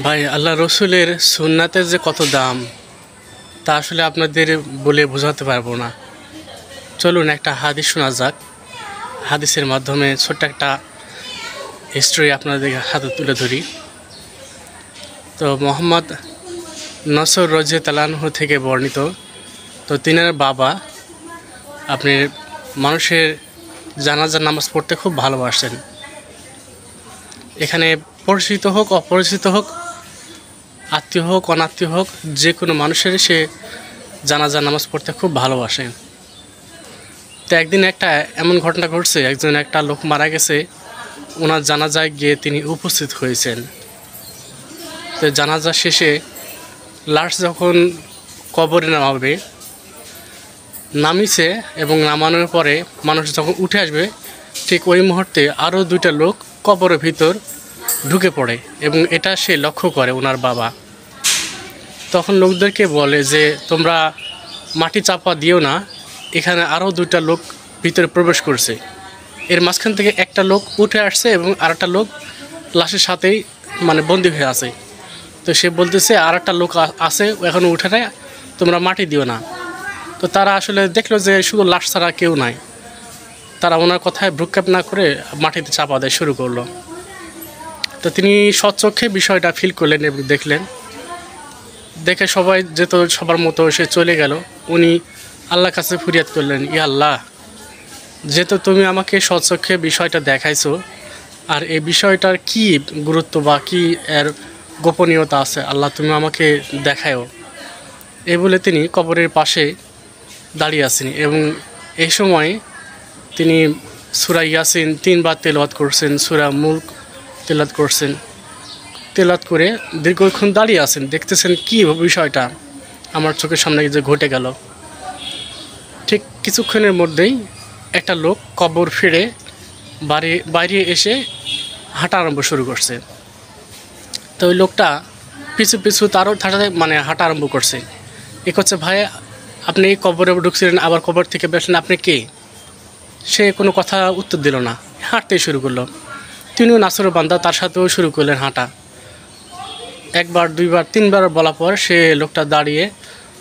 ভাই আল্লাহ রসুলের সুন্নাতের যে কত দাম তা আসলে আপনাদের বলে বোঝাতে পারবো না। চলুন একটা হাদিস শোনা যাক। হাদিসের মাধ্যমে ছোট্ট একটা হিস্ট্রি আপনাদের হাতে তুলে ধরি। তো মোহাম্মদ নসর রাদিয়াল্লাহু থেকে বর্ণিত। তো তিনার বাবা আপনি মানুষের জানাজার নামাজ পড়তে খুব ভালোবাসেন। এখানে পরিচিত হোক অপরিচিত হোক, আত্মীয় হোক অনাত্মীয় হোক, যে কোনো মানুষের সে জানাজার নামাজ পড়তে খুব ভালোবাসে। তো একদিন একটা এমন ঘটনা ঘটছে, একটা লোক মারা গেছে, ওনার জানাজায় গিয়ে তিনি উপস্থিত হয়েছেন। তো জানাজা শেষে লাশ যখন কবরে নামিছে এবং নামানোর পরে মানুষ যখন উঠে আসবে, ঠিক ওই মুহূর্তে আরও দুইটা লোক কবরের ভিতর ঢুকে পড়ে এবং এটা সে লক্ষ্য করে ওনার বাবা। তখন লোকদেরকে বলে যে তোমরা মাটি চাপা দিও না, এখানে আরও দুইটা লোক ভিতরে প্রবেশ করছে। এর মাঝখান থেকে একটা লোক উঠে আসছে এবং আরেকটা লোক লাশের সাথেই বন্দি হয়ে আছে। তো সে বলতেছে আর একটা লোক আছে এখনও উঠে নেয়, তোমরা মাটি দিও না। তো তারা আসলে দেখলো যে শুধু লাশ ছাড়া কেউ নাই। তারা ওনার কথায় ভ্রুক্ষেপ না করে মাটিতে চাপা দেয় শুরু করলো। তো তিনি স্বচক্ষে বিষয়টা ফিল করলেন এবং দেখলেন, দেখে সবাই যেত সবার মতো সে চলে গেল। উনি আল্লাহর কাছে ফরিয়াদ করলেন, ইয়া আল্লাহ, যেহেতু তুমি আমাকে স্বচক্ষে বিষয়টা দেখাইছো, আর এই বিষয়টার কি গুরুত্ব বা কি এর গোপনীয়তা আছে, আল্লাহ তুমি আমাকে দেখায়ও। এই বলে তিনি কবরের পাশে দাঁড়িয়ে আছেন এবং এই সময় তিনি সূরা ইয়াসিন 3 বার তেলাওয়াত করছেন, সূরা মুলক তেলাওয়াত করছেন। তেলাওয়াত করে দীর্ঘক্ষণ দাঁড়িয়ে আছেন, দেখতেছেন কি বিষয়টা আমার চোখের সামনে যে ঘটে গেল। ঠিক কিছুক্ষণের মধ্যেই একটা লোক কবর ফিরে বাইরে এসে হাঁটা আরম্ভ শুরু করছে। তো ওই লোকটা পিছু পিছু তারও হাঁটা আরম্ভ করছে। এ করছে, ভাই আপনি কবরে ঢুকছিলেন, আবার কবর থেকে বেরোলেন, আপনি কে? সে কোনো কথা উত্তর দিল না, হাঁটতে শুরু করলো। তিনিও নাসরের বান্দা, তার সাথেও শুরু করলেন হাঁটা। একবার দুইবার তিনবার বলার পর সে লোকটা দাঁড়িয়ে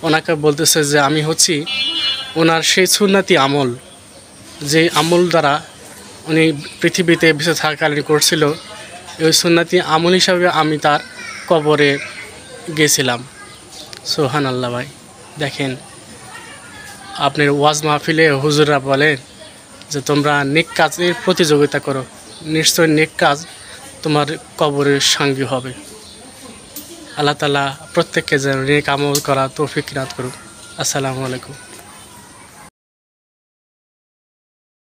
ওনাকে বলতেছে যে আমি হচ্ছি ওনার সেই সুন্নতি আমল, যে আমল দ্বারা উনি পৃথিবীতে বেঁচে থাকাকালীন করছিল, ওই সুন্নতি আমল হিসাবে আমি তার কবরে গেছিলাম। সুবহানাল্লাহ। ভাই দেখেন, আপনার ওয়াজ মাহফিলে হুজুররা বলেন যে তোমরা নেক কাজের প্রতিযোগিতা করো, নিশ্চয় নেক কাজ তোমার কবরের সঙ্গী হবে। আল্লাহ তাআলা প্রত্যেককে যেন নেক আমল করা তৌফিক দান করুন। আসসালামু আলাইকুম।